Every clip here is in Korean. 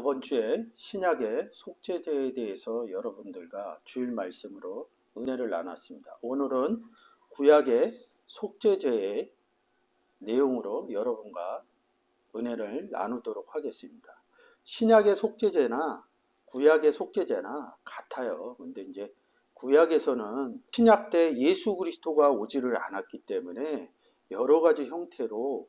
저번 주에 신약의 속죄제에 대해서 여러분들과 주일 말씀으로 은혜를 나눴습니다. 오늘은 구약의 속죄제의 내용으로 여러분과 은혜를 나누도록 하겠습니다. 신약의 속죄제나 구약의 속죄제나 같아요. 근데 이제 구약에서는 신약 때 예수 그리스도가 오지를 않았기 때문에 여러 가지 형태로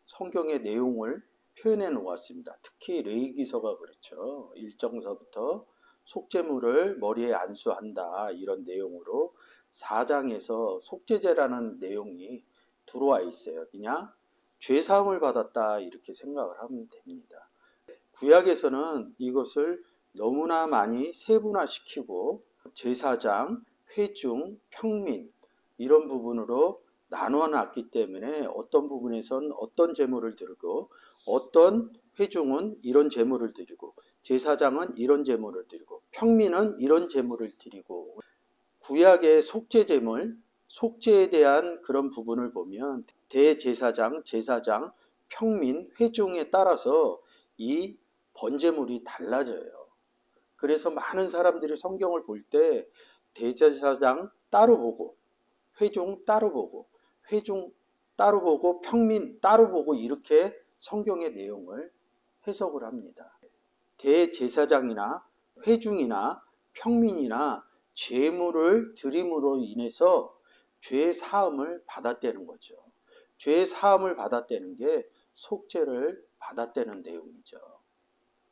성경의 내용을 표현해 놓았습니다. 특히 레위기서가 그렇죠. 1장서부터 속죄물을 머리에 안수한다 이런 내용으로 4장에서 속죄제라는 내용이 들어와 있어요. 그냥 죄사함을 받았다 이렇게 생각을 하면 됩니다. 구약에서는 이것을 너무나 많이 세분화시키고 제사장, 회중, 평민 이런 부분으로 나누어 놨기 때문에 어떤 부분에선 어떤 제물을 드리고 어떤 회중은 이런 제물을 드리고 제사장은 이런 제물을 드리고 평민은 이런 제물을 드리고 구약의 속죄 제물, 속죄에 대한 그런 부분을 보면 대제사장, 제사장, 평민, 회중에 따라서 이 번제물이 달라져요. 그래서 많은 사람들이 성경을 볼 때 대제사장 따로 보고 회중 따로 보고 회중 따로 보고 평민 따로 보고 이렇게 성경의 내용을 해석을 합니다. 대제사장이나 회중이나 평민이나 죄물을 드림으로 인해서 죄 사함을 받았다는 거죠. 죄 사함을 받았다는 게 속죄를 받았다는 내용이죠.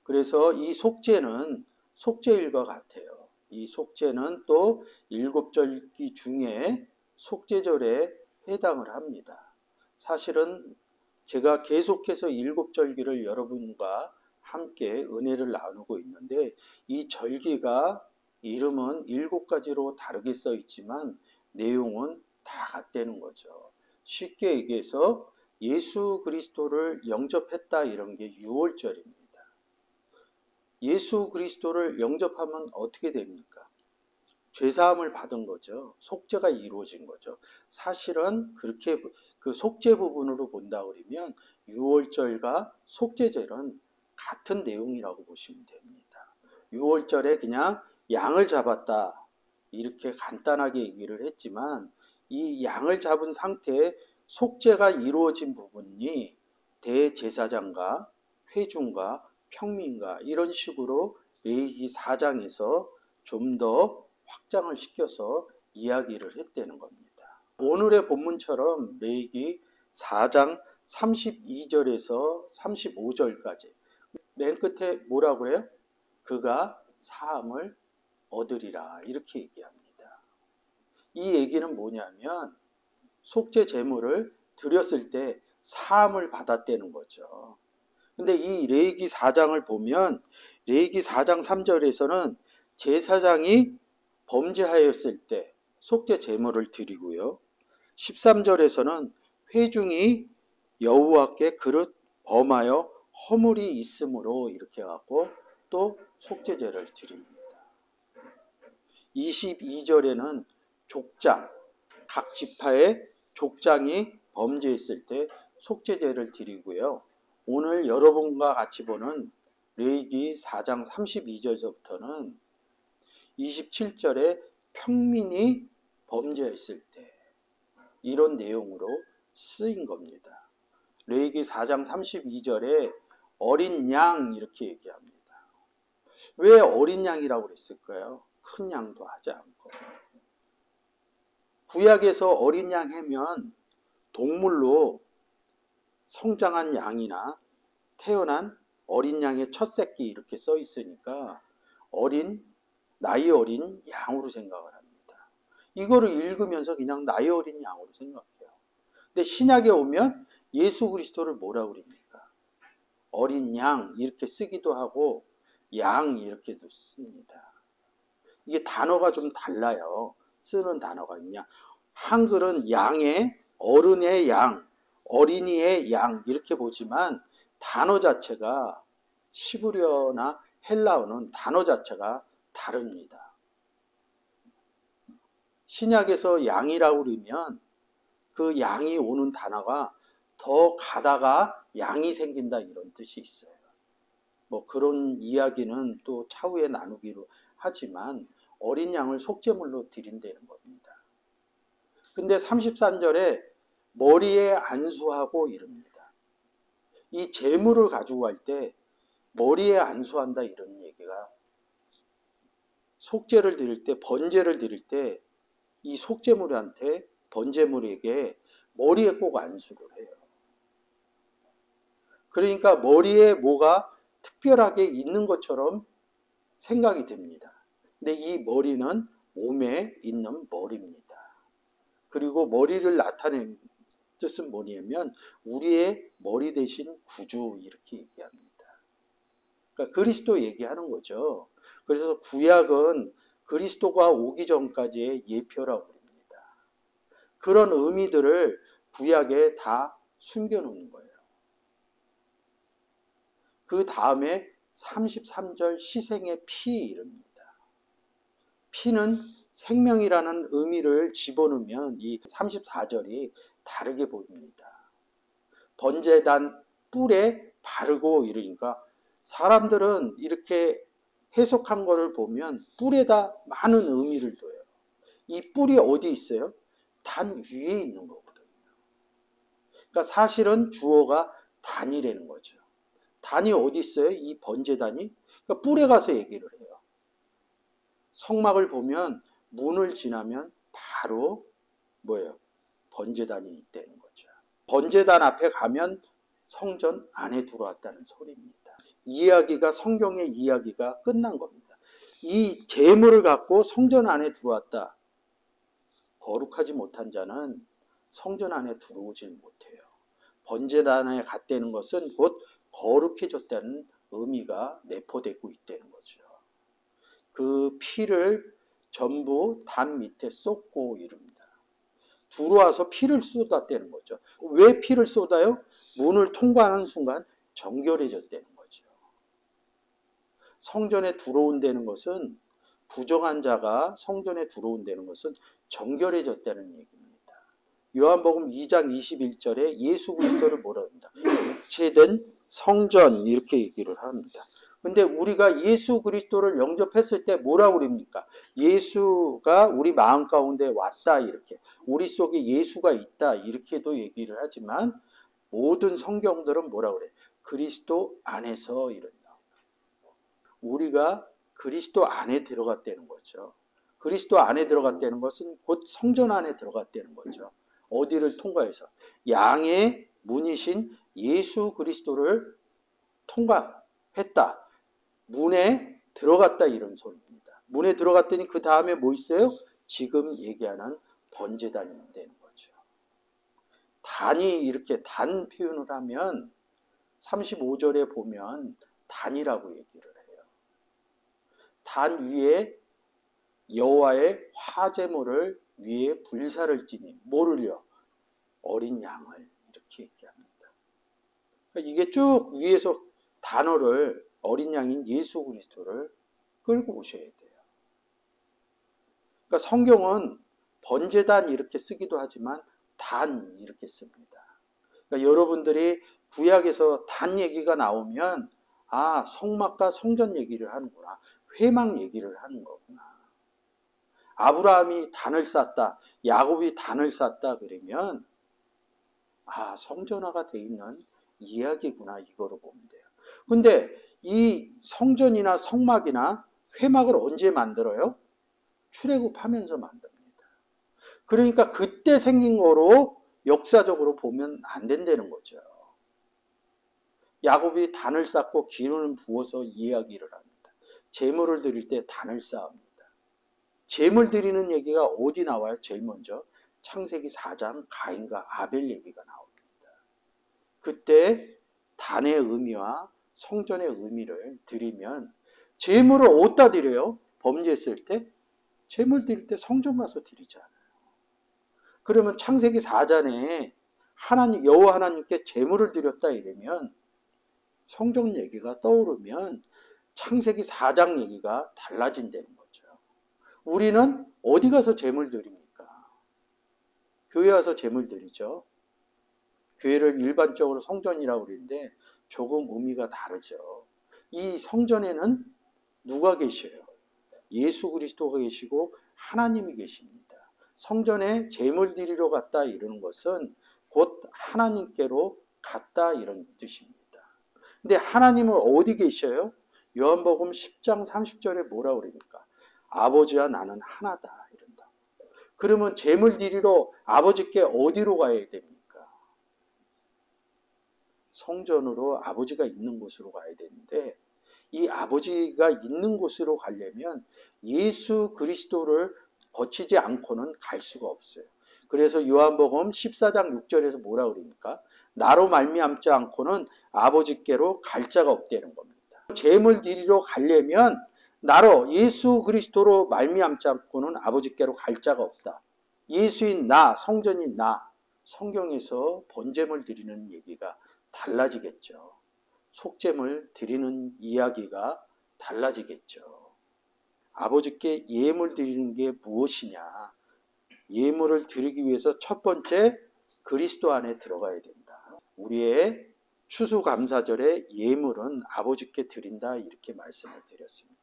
그래서 이 속죄는 속죄일과 같아요. 이 속죄는 또 7절기 중에 속죄절에 해당을 합니다. 사실은 제가 계속해서 7절기를 여러분과 함께 은혜를 나누고 있는데 이 절기가 이름은 7가지로 다르게 써 있지만 내용은 다 같다는 거죠. 쉽게 얘기해서 예수 그리스도를 영접했다 이런 게 6월절입니다. 예수 그리스도를 영접하면 어떻게 됩니까? 죄사함을 받은 거죠. 속죄가 이루어진 거죠. 사실은 그렇게 그 속죄 부분으로 본다 그러면 6월절과 속죄절은 같은 내용이라고 보시면 됩니다. 6월절에 그냥 양을 잡았다 이렇게 간단하게 얘기를 했지만 이 양을 잡은 상태에 속죄가 이루어진 부분이 대제사장과 회중과 평민과 이런 식으로 레위기 4장에서 좀 더 확장을 시켜서 이야기를 했다는 겁니다. 오늘의 본문처럼 레위기 4장 32절에서 35절까지 맨 끝에 뭐라고 해요? 그가 사함을 얻으리라 이렇게 얘기합니다. 이 얘기는 뭐냐면 속죄 제물을 드렸을 때 사함을 받았다는 거죠. 근데 이 레위기 4장을 보면 레위기 4장 3절에서는 제사장이 범죄하였을 때 속죄 제물을 드리고요. 13절에서는 회중이 여호와께 그릇 범하여 허물이 있으므로 이렇게 갖고 또 속죄제를 드립니다. 22절에는 족장, 각 지파의 족장이 범죄했을 때 속죄제를 드리고요. 오늘 여러분과 같이 보는 레위기 4장 32절서부터는 27절에 평민이 범죄했을 때 이런 내용으로 쓰인 겁니다. 레위기 4장 32절에 어린 양 이렇게 얘기합니다. 왜 어린 양이라고 그랬을까요? 큰 양도 하지 않고. 구약에서 어린 양 하면 동물로 성장한 양이나 태어난 어린 양의 첫 새끼 이렇게 써 있으니까 나이 어린 양으로 생각을 합니다. 이거를 읽으면서 그냥 나이 어린 양으로 생각해요. 근데 신약에 오면 예수 그리스도를 뭐라고 그럽니까? 어린 양 이렇게 쓰기도 하고 양 이렇게도 씁니다. 이게 단어가 좀 달라요. 쓰는 단어가 그냥 한글은 양의 어른의 양, 어린이의 양 이렇게 보지만 단어 자체가 시브리어나 헬라어는 단어 자체가 다릅니다. 신약에서 양이라고 그러면 그 양이 오는 단어가 더 가다가 양이 생긴다 이런 뜻이 있어요. 뭐 그런 이야기는 또 차후에 나누기로 하지만 어린 양을 속죄물로 드린다는 겁니다. 근데 33절에 머리에 안수하고 이릅니다. 이 제물을 가지고 갈 때 머리에 안수한다 이런 얘기가, 속죄를 드릴 때, 번제를 드릴 때 이 속죄물한테, 번제물에게 머리에 꼭 안수를 해요. 그러니까 머리에 뭐가 특별하게 있는 것처럼 생각이 듭니다. 근데 이 머리는 몸에 있는 머리입니다. 그리고 머리를 나타낸 뜻은 뭐냐면 우리의 머리 대신 구주, 이렇게 얘기합니다. 그러니까 그리스도 얘기하는 거죠. 그래서 구약은 그리스도가 오기 전까지의 예표라고 합니다. 그런 의미들을 구약에 다 숨겨놓은 거예요. 그 다음에 33절 희생의 피 이릅니다. 피는 생명이라는 의미를 집어넣으면 이 34절이 다르게 보입니다. 번제단 뿔에 바르고 이러니까 사람들은 이렇게 해석한 것을 보면 뿔에다 많은 의미를 둬요. 이 뿔이 어디 있어요? 단 위에 있는 거거든요. 그러니까 사실은 주어가 단이라는 거죠. 단이 어디 있어요? 이 번제단이? 그러니까 뿔에 가서 얘기를 해요. 성막을 보면 문을 지나면 바로 뭐예요? 번제단이 있다는 거죠. 번제단 앞에 가면 성전 안에 들어왔다는 소리입니다. 이야기가, 성경의 이야기가 끝난 겁니다. 이 제물을 갖고 성전 안에 들어왔다. 거룩하지 못한 자는 성전 안에 들어오질 못해요. 번제단에 갔다는 것은 곧 거룩해졌다는 의미가 내포되고 있다는 거죠. 그 피를 전부 단 밑에 쏟고 이릅니다. 들어와서 피를 쏟았다는 거죠. 왜 피를 쏟아요? 문을 통과하는 순간 정결해졌다는 거죠. 성전에 들어온다는 것은, 부정한 자가 성전에 들어온다는 것은 정결해졌다는 얘기입니다. 요한복음 2장 21절에 예수 그리스도를 뭐라 합니다? 육체된 성전, 이렇게 얘기를 합니다. 근데 우리가 예수 그리스도를 영접했을 때 뭐라고 그럽니까? 예수가 우리 마음 가운데 왔다, 이렇게. 우리 속에 예수가 있다, 이렇게도 얘기를 하지만 모든 성경들은 뭐라고 그래? 그리스도 안에서 이런다. 우리가 그리스도 안에 들어갔다는 거죠. 그리스도 안에 들어갔다는 것은 곧 성전 안에 들어갔다는 거죠. 어디를 통과해서? 양의 문이신 예수 그리스도를 통과했다. 문에 들어갔다, 이런 소리입니다. 문에 들어갔더니 그 다음에 뭐 있어요? 지금 얘기하는 번제단이 되는 거죠. 단이, 이렇게 단 표현을 하면 35절에 보면 단이라고 얘기를 해요. 단 위에 여호와의 화제물을 위에 불사를 지니, 뭐를요? 어린 양을, 이렇게 얘기합니다. 그러니까 이게 쭉 위에서 단어를, 어린 양인 예수 그리스도를 끌고 오셔야 돼요. 그러니까 성경은 번제단 이렇게 쓰기도 하지만 단 이렇게 씁니다. 그러니까 여러분들이 구약에서 단 얘기가 나오면 아, 성막과 성전 얘기를 하는구나, 회막 얘기를 하는 거구나. 아브라함이 단을 쌓았다, 야곱이 단을 쌓았다 그러면 아, 성전화가 돼 있는 이야기구나, 이거로 보면 돼요. 근데 이 성전이나 성막이나 회막을 언제 만들어요? 출애굽하면서 만듭니다. 그러니까 그때 생긴 거로 역사적으로 보면 안 된다는 거죠. 야곱이 단을 쌓고 기름을 부어서 이야기를 합니다. 제물을 드릴 때 단을 쌓습니다. 제물 드리는 얘기가 어디 나와요? 제일 먼저 창세기 4장 가인과 아벨 얘기가 나옵니다. 그때 단의 의미와 성전의 의미를 드리면, 제물을 어디다 드려요? 범죄했을 때? 제물 드릴 때 성전 가서 드리잖아요. 그러면 창세기 4장에 하나님, 여호와 하나님께 제물을 드렸다 이러면, 성전 얘기가 떠오르면 창세기 4장 얘기가 달라진다는 거죠. 우리는 어디 가서 제물 드립니까? 교회 와서 제물 드리죠. 교회를 일반적으로 성전이라고 그러는데 조금 의미가 다르죠. 이 성전에는 누가 계셔요? 예수 그리스도가 계시고 하나님이 계십니다. 성전에 제물 드리러 갔다 이러는 것은 곧 하나님께로 갔다 이런 뜻입니다. 근데 하나님은 어디 계셔요? 요한복음 10장 30절에 뭐라 그럽니까? 아버지와 나는 하나다 이런다. 그러면 제물 드리러 아버지께 어디로 가야 됩니까? 성전으로 아버지가 있는 곳으로 가야 되는데 이 아버지가 있는 곳으로 가려면 예수 그리스도를 거치지 않고는 갈 수가 없어요. 그래서 요한복음 14장 6절에서 뭐라 그럽니까? 나로 말미암지 않고는 아버지께로 갈 자가 없다는 겁니다. 제물 드리러 가려면 나로 예수 그리스도로 말미암지 않고는 아버지께로 갈 자가 없다. 예수인 나, 성전인 나, 성경에서 번제물 드리는 얘기가 달라지겠죠. 속죄물 드리는 이야기가 달라지겠죠. 아버지께 예물 드리는 게 무엇이냐? 예물을 드리기 위해서 첫 번째 그리스도 안에 들어가야 된다. 우리의 추수감사절의 예물은 아버지께 드린다 이렇게 말씀을 드렸습니다.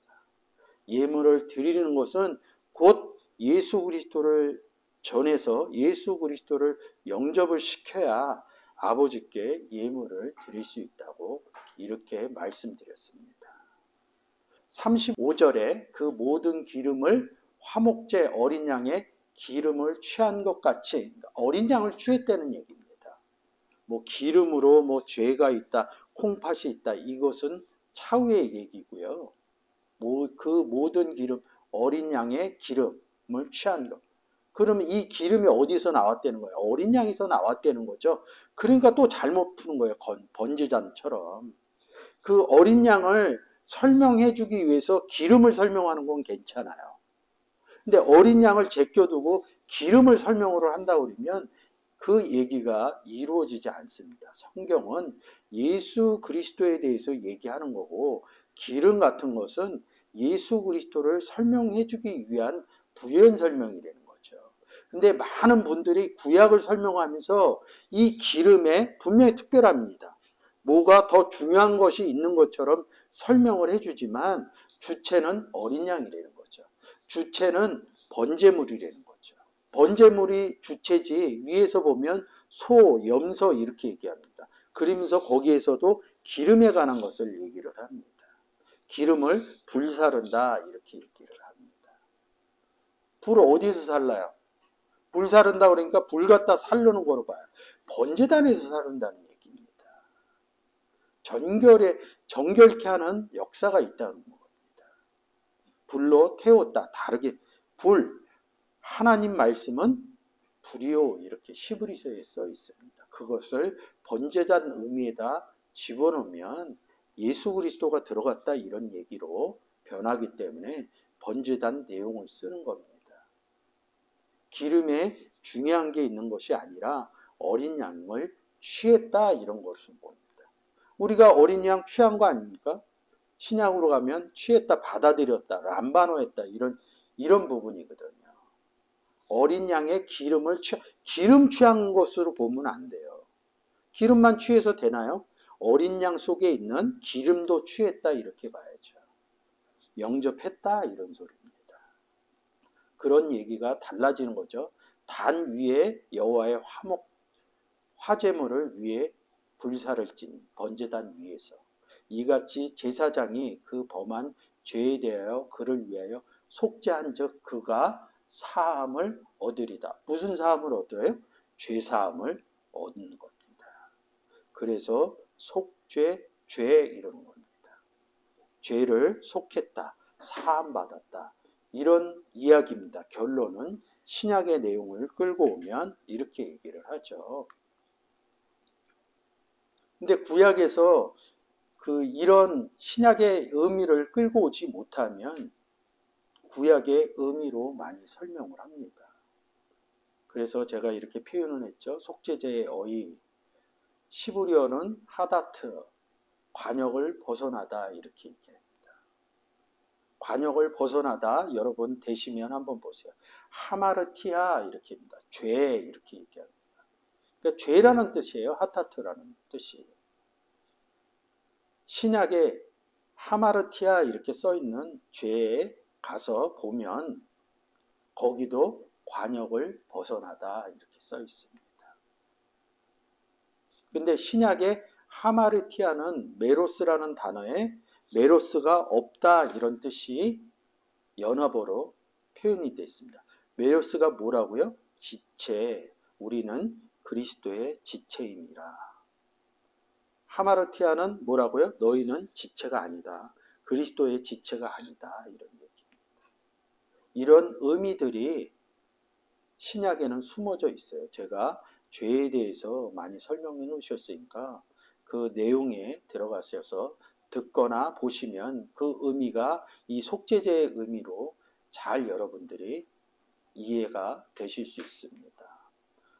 예물을 드리는 것은 곧 예수 그리스도를 전해서 예수 그리스도를 영접을 시켜야 아버지께 예물을 드릴 수 있다고 이렇게 말씀드렸습니다. 35절에 그 모든 기름을 화목제 어린 양의 기름을 취한 것 같이, 어린 양을 취했다는 얘기입니다. 뭐 기름으로 뭐 죄가 있다, 콩팥이 있다, 이것은 차후의 얘기고요. 그 모든 기름, 어린 양의 기름을 취한 것. 그러면 이 기름이 어디서 나왔다는 거예요? 어린 양에서 나왔다는 거죠. 그러니까 또 잘못 푸는 거예요. 번제잔처럼. 그 어린 양을 설명해 주기 위해서 기름을 설명하는 건 괜찮아요. 근데 어린 양을 제껴두고 기름을 설명으로 한다 그러면 그 얘기가 이루어지지 않습니다. 성경은 예수 그리스도에 대해서 얘기하는 거고 기름 같은 것은 예수 그리스도를 설명해 주기 위한 부연 설명이라는 거죠. 근데 많은 분들이 구약을 설명하면서 이 기름에 분명히 특별합니다. 뭐가 더 중요한 것이 있는 것처럼 설명을 해주지만 주체는 어린 양이라는 거죠. 주체는 번제물이라는 거죠. 번제물이 주체지 위에서 보면 소, 염소 이렇게 얘기합니다. 그러면서 거기에서도 기름에 관한 것을 얘기를 합니다. 기름을 불사른다 이렇게 얘기를 합니다. 불을 어디서 살라요? 불 사른다 그러니까 불 갖다 살르는 거로 봐요. 번제단에서 사른다는 얘기입니다. 정결케 하는 역사가 있다는 겁니다. 불로 태웠다. 다르게 불, 하나님 말씀은 불이요 이렇게 히브리서에 써 있습니다. 그것을 번제단 의미에다 집어넣으면 예수 그리스도가 들어갔다 이런 얘기로 변하기 때문에 번제단 내용을 쓰는 겁니다. 기름에 중요한 게 있는 것이 아니라 어린 양을 취했다 이런 것을 봅니다. 우리가 어린 양 취한 거 아닙니까? 신약으로 가면 취했다, 받아들였다, 람바노했다 이런 부분이거든요. 어린 양의 기름 취한 것으로 보면 안 돼요. 기름만 취해서 되나요? 어린 양 속에 있는 기름도 취했다 이렇게 봐야죠. 영접했다 이런 소리입니다. 그런 얘기가 달라지는 거죠. 단 위에 여호와의 화제물을 위에 불사를 찐 번제단 위에서 이같이 제사장이 그 범한 죄에 대하여 그를 위하여 속죄한즉 그가 사함을 얻으리다. 무슨 사함을 얻어요? 죄 사함을 얻는 겁니다. 그래서 속죄, 죄 이런 겁니다. 죄를 속했다, 사함 받았다. 이런 이야기입니다. 결론은 신약의 내용을 끌고 오면 이렇게 얘기를 하죠. 근데 구약에서 이런 신약의 의미를 끌고 오지 못하면 구약의 의미로 많이 설명을 합니다. 그래서 제가 이렇게 표현을 했죠. 속죄제의 어의, 시브리어는 하다트, 관역을 벗어나다 이렇게 얘기합니다. 관역을 벗어나다 여러분 되시면 한번 보세요. 하마르티아 이렇게 합니다. 죄 이렇게 얘기합니다. 그러니까 죄라는 뜻이에요. 하타트라는 뜻이에요. 신약의 하마르티아 이렇게 써 있는 죄에 가서 보면 거기도 관역을 벗어나다 이렇게 써 있습니다. 근데 신약에 하마르티아는 메로스라는 단어에 메로스가 없다 이런 뜻이 연합어로 표현이 되어 있습니다. 메로스가 뭐라고요? 지체, 우리는 그리스도의 지체입니다. 하마르티아는 뭐라고요? 너희는 지체가 아니다. 그리스도의 지체가 아니다. 이런 얘기입니다. 이런 의미들이 신약에는 숨어져 있어요. 제가 죄에 대해서 많이 설명해 놓으셨으니까 그 내용에 들어가셔서 듣거나 보시면 그 의미가 이 속죄제의 의미로 잘 여러분들이 이해가 되실 수 있습니다.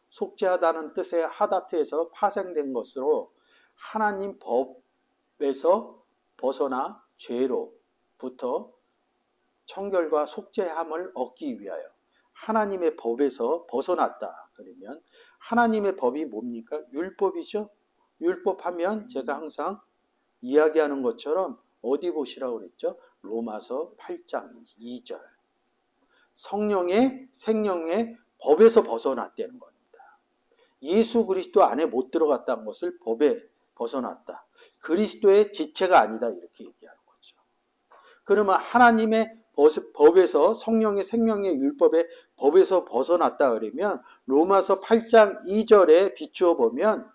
속죄하다는 뜻의 하다트에서 파생된 것으로 하나님 법에서 벗어나 죄로부터 청결과 속죄함을 얻기 위하여 하나님의 법에서 벗어났다. 그러면 하나님의 법이 뭡니까? 율법이죠. 율법하면 제가 항상 이야기하는 것처럼 어디 보시라고 그랬죠? 로마서 8장 2절. 성령의 생명의 법에서 벗어났다는 겁니다. 예수 그리스도 안에 못 들어갔다는 것을 법에 벗어났다. 그리스도의 지체가 아니다 이렇게 얘기하는 거죠. 그러면 하나님의 법에서 성령의 생명의 율법의 법에서 벗어났다 그러면 로마서 8장 2절에 비추어 보면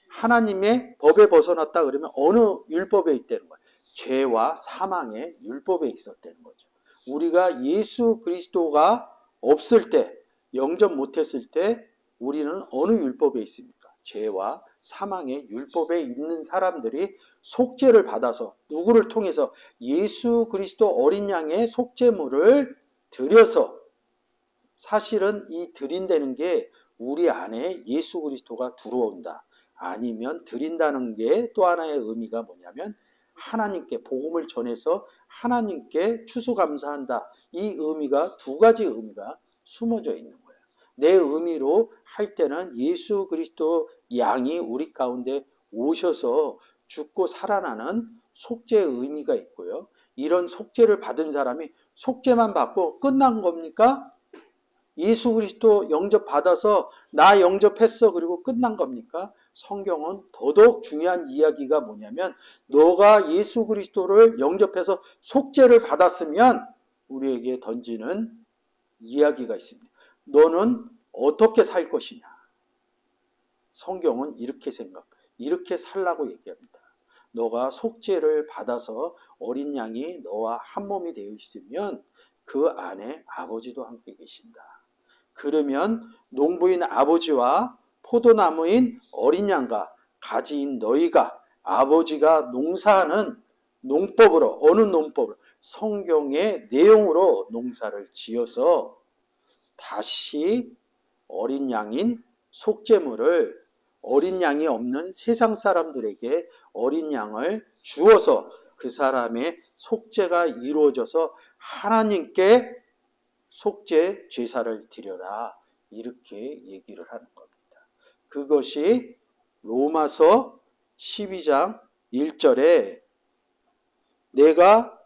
하나님의 법에 벗어났다 그러면 어느 율법에 있다는 거예요? 죄와 사망의 율법에 있었다는 거죠. 우리가 예수 그리스도가 없을 때, 영접 못했을 때 우리는 어느 율법에 있습니까? 죄와 사망의 율법에 있는 사람들이 속죄를 받아서 누구를 통해서 예수 그리스도 어린 양의 속죄물을 드려서 사실은 이 드린다는 게 우리 안에 예수 그리스도가 들어온다. 아니면 드린다는 게 또 하나의 의미가 뭐냐면 하나님께 복음을 전해서 하나님께 추수감사한다. 이 의미가 두 가지 의미가 숨어져 있는 거예요. 내 의미로 할 때는 예수 그리스도 양이 우리 가운데 오셔서 죽고 살아나는 속죄의 의미가 있고요. 이런 속죄를 받은 사람이 속죄만 받고 끝난 겁니까? 예수 그리스도 영접받아서 나 영접했어 그리고 끝난 겁니까? 성경은 더더욱 중요한 이야기가 뭐냐면 너가 예수 그리스도를 영접해서 속죄를 받았으면 우리에게 던지는 이야기가 있습니다. 너는 어떻게 살 것이냐? 성경은 이렇게 살라고 얘기합니다. 너가 속죄를 받아서 어린 양이 너와 한 몸이 되어 있으면 그 안에 아버지도 함께 계신다. 그러면 농부인 아버지와 포도나무인 어린 양과 가지인 너희가 아버지가 농사하는 농법으로 어느 농법으로 성경의 내용으로 농사를 지어서 다시 어린 양인 속죄물을 어린 양이 없는 세상 사람들에게 어린 양을 주어서 그 사람의 속죄가 이루어져서 하나님께 속죄 제사를 드려라 이렇게 얘기를 하는 겁니다. 그것이 로마서 12장 1절에 내가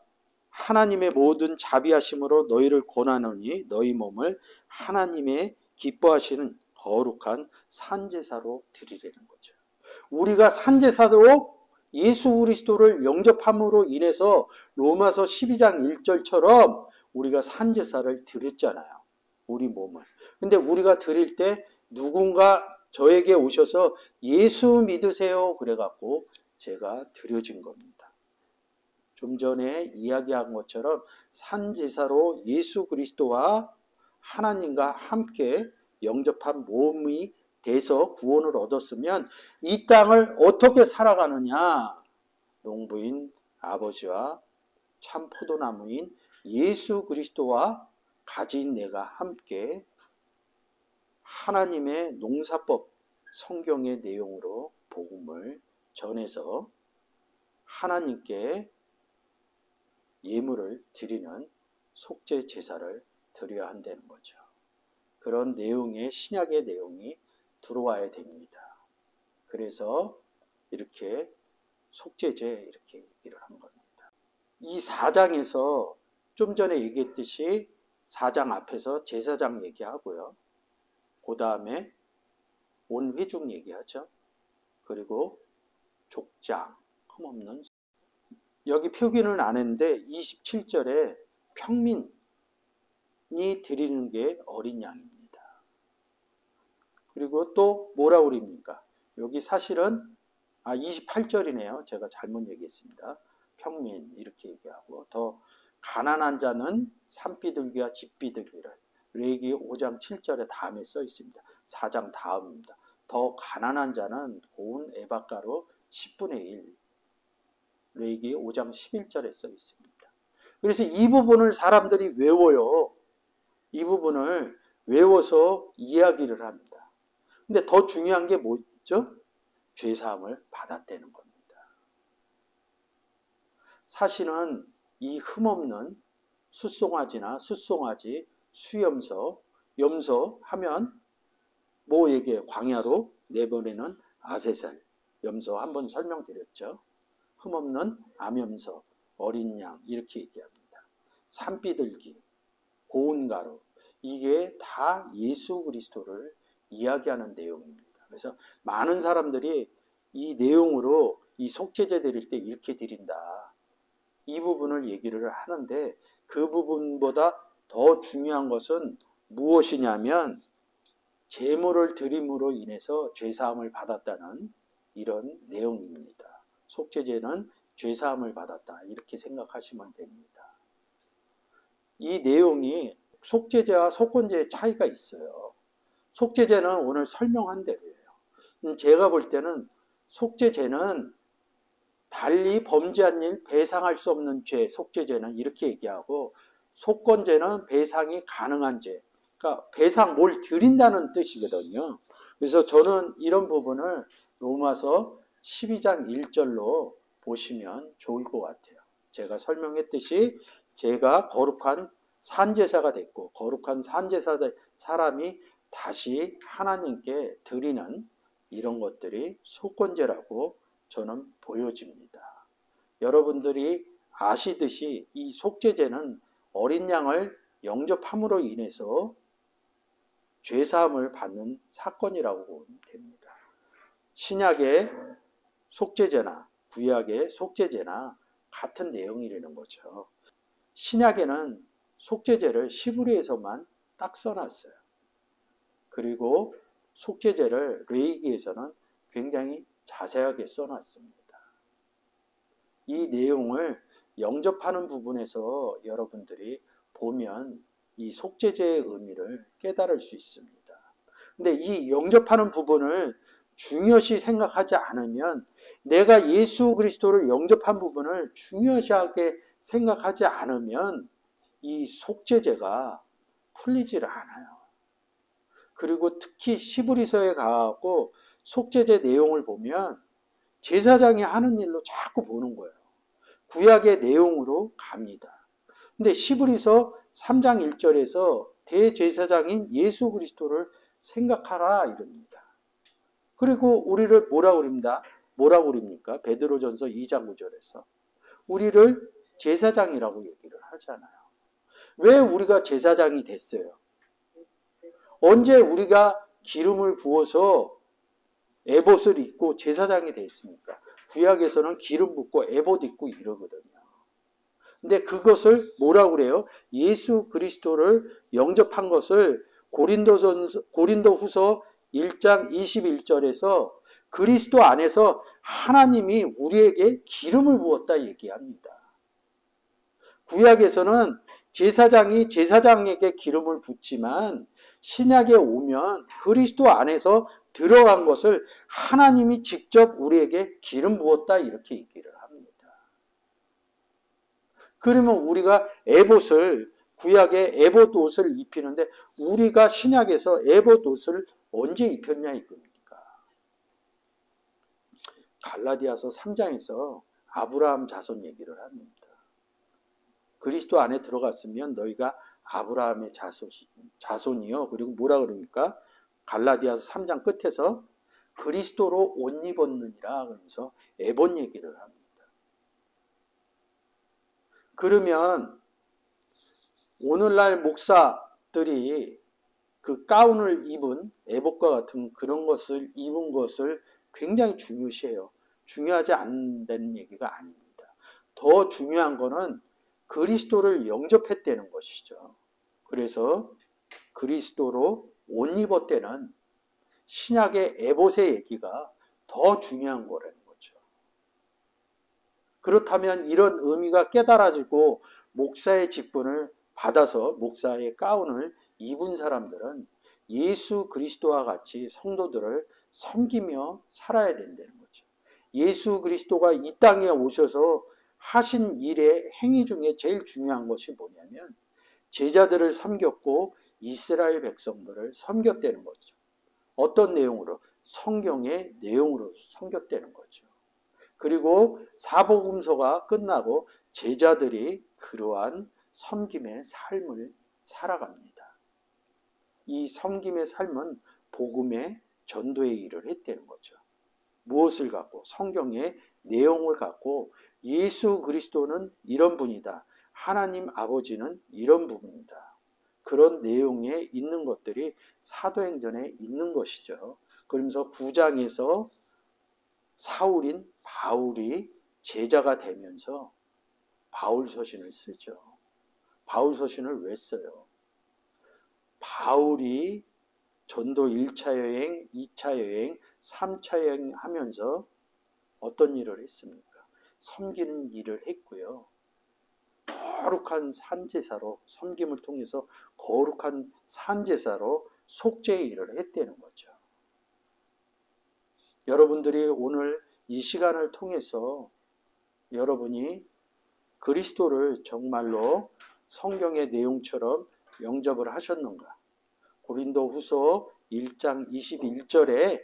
하나님의 모든 자비하심으로 너희를 권하노니 너희 몸을 하나님의 기뻐하시는 거룩한 산제사로 드리라는 거죠. 우리가 산제사로 예수 그리스도를 영접함으로 인해서 로마서 12장 1절처럼 우리가 산제사를 드렸잖아요. 우리 몸을. 근데 우리가 드릴 때 누군가 저에게 오셔서 예수 믿으세요 그래갖고 제가 드려진 겁니다. 좀 전에 이야기한 것처럼 산제사로 예수 그리스도와 하나님과 함께 영접한 몸이 돼서 구원을 얻었으면 이 땅을 어떻게 살아가느냐? 농부인 아버지와 참 포도나무인 예수 그리스도와 가진 내가 함께 하나님의 농사법 성경의 내용으로 복음을 전해서 하나님께 예물을 드리는 속죄 제사를 드려야 한다는 거죠. 그런 내용의 신약의 내용이 들어와야 됩니다. 그래서 이렇게 속죄제 이렇게 얘기를 한 겁니다. 이 4장에서 좀 전에 얘기했듯이 4장 앞에서 제사장 얘기하고요. 그 다음에 온회중 얘기하죠. 그리고 족장, 흠없는, 여기 표기는 안 했는데 27절에 평민이 드리는 게 어린 양입니다. 그리고 또 뭐라 그럽니까? 여기 사실은 28절이네요. 제가 잘못 얘기했습니다. 평민 이렇게 얘기하고, 더 가난한 자는 산비둘기와 집비둘기를, 레위기 5장 7절에 다음에 써 있습니다. 4장 다음입니다. 더 가난한 자는 고운 에바가로 10분의 1, 레위기 5장 11절에 써 있습니다. 그래서 이 부분을 사람들이 외워요. 이 부분을 외워서 이야기를 합니다. 근데 더 중요한 게 뭐죠? 죄사함을 받았다는 겁니다. 사실은 이 흠없는 숫송아지나 숫송아지, 수염소, 염소 하면 뭐 얘기해요? 광야로 내보내는 아세살, 염소 한번 설명드렸죠. 흠없는 암염소, 어린 양 이렇게 얘기합니다. 산비둘기, 고운 가루, 이게 다 예수 그리스도를 이야기하는 내용입니다. 그래서 많은 사람들이 이 내용으로 이 속죄제 드릴 때 이렇게 드린다, 이 부분을 얘기를 하는데, 그 부분보다 더 중요한 것은 무엇이냐면 제물을 드림으로 인해서 죄사함을 받았다는 이런 내용입니다. 속죄제는 죄사함을 받았다, 이렇게 생각하시면 됩니다. 이 내용이 속죄제와 속건제의 차이가 있어요. 속죄제는 오늘 설명한 대로예요. 제가 볼 때는 속죄제는 달리 범죄한 일 배상할 수 없는 죄, 속죄제는 이렇게 얘기하고, 속건제는 배상이 가능한 죄, 그러니까 배상 뭘 드린다는 뜻이거든요. 그래서 저는 이런 부분을 로마서 12장 1절로 보시면 좋을 것 같아요. 제가 설명했듯이 제가 거룩한 산제사가 됐고, 거룩한 산제사 사람이 다시 하나님께 드리는 이런 것들이 속건제라고 저는 보여집니다. 여러분들이 아시듯이 이 속죄제는 어린 양을 영접함으로 인해서 죄사함을 받는 사건이라고 보면 됩니다. 신약의 속죄제나 구약의 속죄제나 같은 내용이라는 거죠. 신약에는 속죄제를 시브리에서만 딱 써놨어요. 그리고 속죄제를 레위기에서는 굉장히 자세하게 써놨습니다. 이 내용을 영접하는 부분에서 여러분들이 보면 이 속죄제의 의미를 깨달을 수 있습니다. 근데 이 영접하는 부분을 중요시 생각하지 않으면, 내가 예수 그리스도를 영접한 부분을 중요시하게 생각하지 않으면 이 속죄제가 풀리질 않아요. 그리고 특히 시브리서에 가고 속죄제 내용을 보면 제사장이 하는 일로 자꾸 보는 거예요. 구약의 내용으로 갑니다. 근데 시브리서 3장 1절에서 대제사장인 예수 그리스도를 생각하라 이럽니다. 그리고 우리를 뭐라고 그럽니까? 베드로전서 2장 9절에서 우리를 제사장이라고 얘기를 하잖아요. 왜 우리가 제사장이 됐어요? 언제 우리가 기름을 부어서 에봇을 입고 제사장이 됐습니까? 구약에서는 기름 붓고 에봇 입고 이러거든요. 근데 그것을 뭐라고 그래요? 예수 그리스도를 영접한 것을 고린도후서 1장 21절에서 그리스도 안에서 하나님이 우리에게 기름을 부었다 얘기합니다. 구약에서는 제사장이 제사장에게 기름을 붓지만 신약에 오면 그리스도 안에서 들어간 것을 하나님이 직접 우리에게 기름 부었다 이렇게 얘기를 합니다. 그러면 우리가 에봇을, 구약의 에봇 옷을 입히는데 우리가 신약에서 에봇 옷을 언제 입혔냐 이겁니까? 갈라디아서 3장에서 아브라함 자손 얘기를 합니다. 그리스도 안에 들어갔으면 너희가 아브라함의 자손이요. 그리고 뭐라 그럽니까? 갈라디아서 3장 끝에서 그리스도로 옷 입었느니라 그러면서 에봇 얘기를 합니다. 그러면 오늘날 목사들이 그 가운을 입은 에봇과 같은 그런 것을 입은 것을 굉장히 중요시해요. 중요하지 않다는 얘기가 아닙니다. 더 중요한 거는 그리스도를 영접했다는 것이죠. 그래서 그리스도로 옷 입었다는 신약의 에봇의 얘기가 더 중요한 거라는 거죠. 그렇다면 이런 의미가 깨달아지고 목사의 직분을 받아서 목사의 가운을 입은 사람들은 예수 그리스도와 같이 성도들을 섬기며 살아야 된다는 거죠. 예수 그리스도가 이 땅에 오셔서 하신 일의 행위 중에 제일 중요한 것이 뭐냐면 제자들을 섬겼고 이스라엘 백성들을 섬겼다는 거죠. 어떤 내용으로? 성경의 내용으로 섬겼다는 거죠. 그리고 사복음서가 끝나고 제자들이 그러한 섬김의 삶을 살아갑니다. 이 섬김의 삶은 복음의 전도의 일을 했다는 거죠. 무엇을 갖고? 성경의 내용을 갖고 예수 그리스도는 이런 분이다. 하나님 아버지는 이런 분이다. 그런 내용에 있는 것들이 사도행전에 있는 것이죠. 그러면서 9장에서 사울인 바울이 제자가 되면서 바울서신을 쓰죠. 바울서신을 왜 써요? 바울이 전도 1차 여행, 2차 여행, 3차 여행 하면서 어떤 일을 했습니까? 섬기는 일을 했고요. 거룩한 산제사로, 섬김을 통해서 거룩한 산제사로 속죄의 일을 했다는 거죠. 여러분들이 오늘 이 시간을 통해서 여러분이 그리스도를 정말로 성경의 내용처럼 영접을 하셨는가? 고린도후서 1장 21절에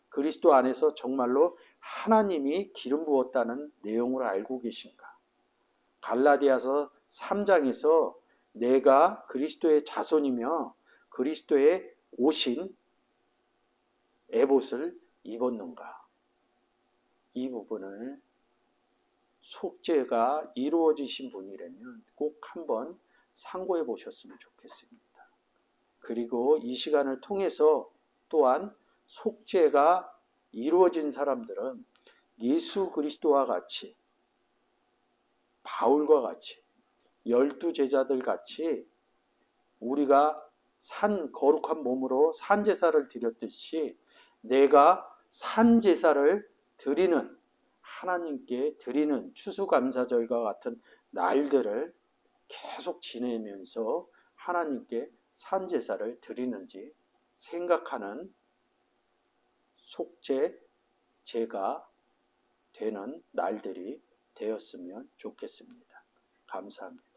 그리스도 안에서 정말로 하나님이 기름 부었다는 내용을 알고 계신가? 갈라디아서 3장에서 내가 그리스도의 자손이며 그리스도의 오신 에봇을 입었는가? 이 부분을 속죄가 이루어지신 분이라면 꼭 한번 상고해 보셨으면 좋겠습니다. 그리고 이 시간을 통해서 또한 속죄가 이루어진 사람들은 예수 그리스도와 같이, 바울과 같이, 12제자들 같이 우리가 거룩한 몸으로 산제사를 드렸듯이 내가 산제사를 드리는, 하나님께 드리는 추수감사절과 같은 날들을 계속 지내면서 하나님께 산제사를 드리는지 생각하는 속죄제가 되는 날들이 되었으면 좋겠습니다. 감사합니다.